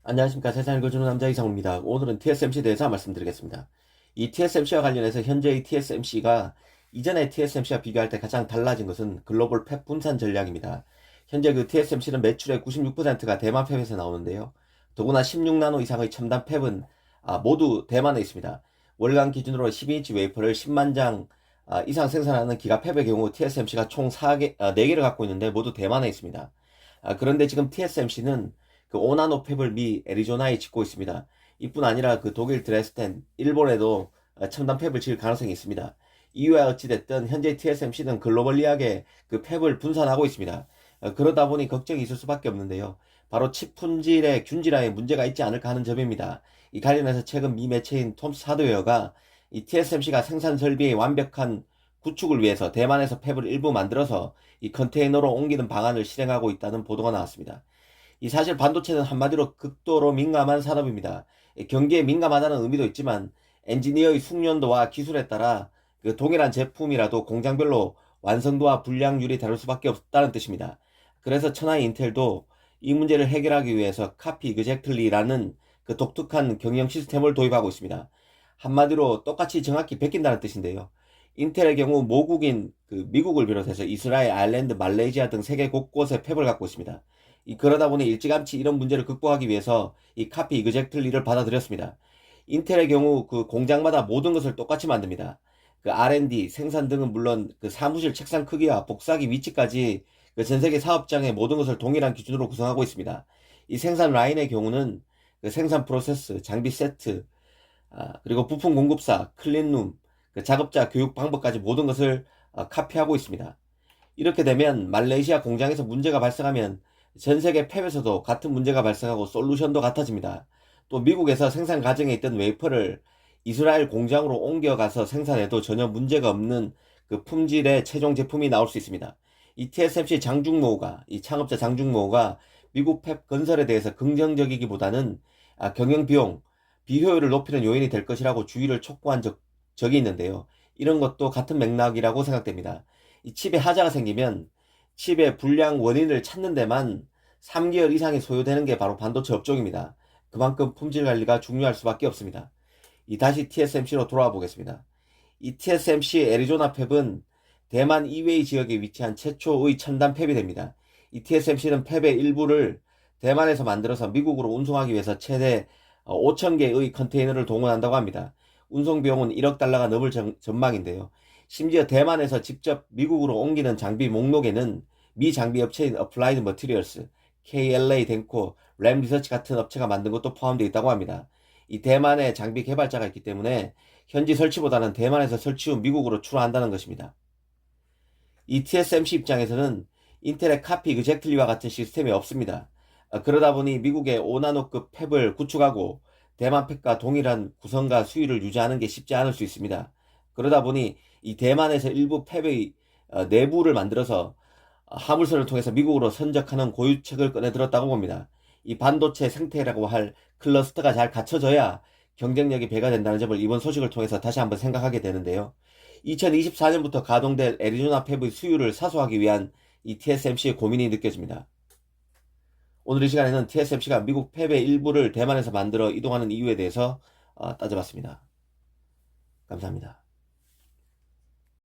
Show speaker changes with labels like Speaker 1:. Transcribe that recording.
Speaker 1: 안녕하십니까. 세상을 읽어주는 남자 이상우입니다. 오늘은 TSMC에 대해서 말씀드리겠습니다. 이 TSMC와 관련해서 현재의 TSMC가 이전의 TSMC와 비교할 때 가장 달라진 것은 글로벌 팹 분산 전략입니다. 현재 그 TSMC는 매출의 96%가 대만 팹에서 나오는데요. 더구나 16나노 이상의 첨단 팹은 모두 대만에 있습니다. 월간 기준으로 12인치 웨이퍼를 10만 장 이상 생산하는 기가 팹의 경우 TSMC가 총 4개를 갖고 있는데 모두 대만에 있습니다. 그런데 지금 TSMC는 그 오나노 팹을 미 애리조나에 짓고 있습니다. 이뿐 아니라 그 독일 드레스덴, 일본에도 첨단 팹을 지을 가능성이 있습니다. 이유야 어찌됐든 현재 TSMC는 글로벌리하게 그 팹을 분산하고 있습니다. 그러다 보니 걱정이 있을 수밖에 없는데요. 바로 칩 품질의 균질화에 문제가 있지 않을까 하는 점입니다. 이 관련해서 최근 미 매체인 톰스 하드웨어가 이 TSMC가 생산 설비의 완벽한 구축을 위해서 대만에서 팹을 일부 만들어서 이 컨테이너로 옮기는 방안을 실행하고 있다는 보도가 나왔습니다. 이 사실 반도체는 한마디로 극도로 민감한 산업입니다. 경기에 민감하다는 의미도 있지만 엔지니어의 숙련도와 기술에 따라 그 동일한 제품이라도 공장별로 완성도와 불량률이 다를 수밖에 없다는 뜻입니다. 그래서 천하의 인텔도 이 문제를 해결하기 위해서 카피 이그젝틀리라는 그 독특한 경영 시스템을 도입하고 있습니다. 한마디로 똑같이 정확히 베낀다는 뜻인데요. 인텔의 경우 모국인 그 미국을 비롯해서 이스라엘, 아일랜드, 말레이시아 등 세계 곳곳에 팹을 갖고 있습니다. 그러다 보니 일찌감치 이런 문제를 극복하기 위해서 이 카피 이그젝틀리를 받아들였습니다. 인텔의 경우 그 공장마다 모든 것을 똑같이 만듭니다. 그 R&D, 생산 등은 물론 그 사무실 책상 크기와 복사기 위치까지 그 전 세계 사업장의 모든 것을 동일한 기준으로 구성하고 있습니다. 이 생산 라인의 경우는 그 생산 프로세스, 장비 세트, 그리고 부품 공급사, 클린룸, 그 작업자 교육 방법까지 모든 것을 카피하고 있습니다. 이렇게 되면 말레이시아 공장에서 문제가 발생하면 전 세계 팹에서도 같은 문제가 발생하고 솔루션도 같아집니다. 또 미국에서 생산 과정에 있던 웨이퍼를 이스라엘 공장으로 옮겨가서 생산해도 전혀 문제가 없는 그 품질의 최종 제품이 나올 수 있습니다. 이 TSMC 장중모가, 이 창업자 장중모가 미국 팹 건설에 대해서 긍정적이기보다는 경영 비용, 비효율을 높이는 요인이 될 것이라고 주의를 촉구한 적이 있는데요. 이런 것도 같은 맥락이라고 생각됩니다. 이 칩에 하자가 생기면 칩의 불량 원인을 찾는 데만 3개월 이상이 소요되는 게 바로 반도체 업종입니다. 그만큼 품질 관리가 중요할 수밖에 없습니다. 다시 TSMC로 돌아와 보겠습니다. 이 TSMC 애리조나 팹은 대만 이웨이 지역에 위치한 최초의 첨단 팹이 됩니다. 이 TSMC는 팹의 일부를 대만에서 만들어서 미국으로 운송하기 위해서 최대 5,000개의 컨테이너를 동원한다고 합니다. 운송 비용은 1억 달러가 넘을 전망인데요. 심지어 대만에서 직접 미국으로 옮기는 장비 목록에는 미 장비 업체인 어플라이드 머티리얼스, KLA 덴코, 램 리서치 같은 업체가 만든 것도 포함되어 있다고 합니다. 이 대만에 장비 개발자가 있기 때문에 현지 설치보다는 대만에서 설치 후 미국으로 출하한다는 것입니다. 이 TSMC 입장에서는 인텔의 카피 이그젝틀리와 같은 시스템이 없습니다. 그러다 보니 미국의 5나노급 팹을 구축하고 대만 팹과 동일한 구성과 수율을 유지하는 게 쉽지 않을 수 있습니다. 그러다 보니 이 대만에서 일부 팹의 내부를 만들어서 화물선을 통해서 미국으로 선적하는 고유책을 꺼내 들었다고 봅니다. 이 반도체 생태라고 할 클러스터가 잘 갖춰져야 경쟁력이 배가 된다는 점을 이번 소식을 통해서 다시 한번 생각하게 되는데요. 2024년부터 가동될 애리조나 팹의 수율을 사수하기 위한 이 TSMC의 고민이 느껴집니다. 오늘 이 시간에는 TSMC가 미국 팹의 일부를 대만에서 만들어 이동하는 이유에 대해서 따져봤습니다. 감사합니다.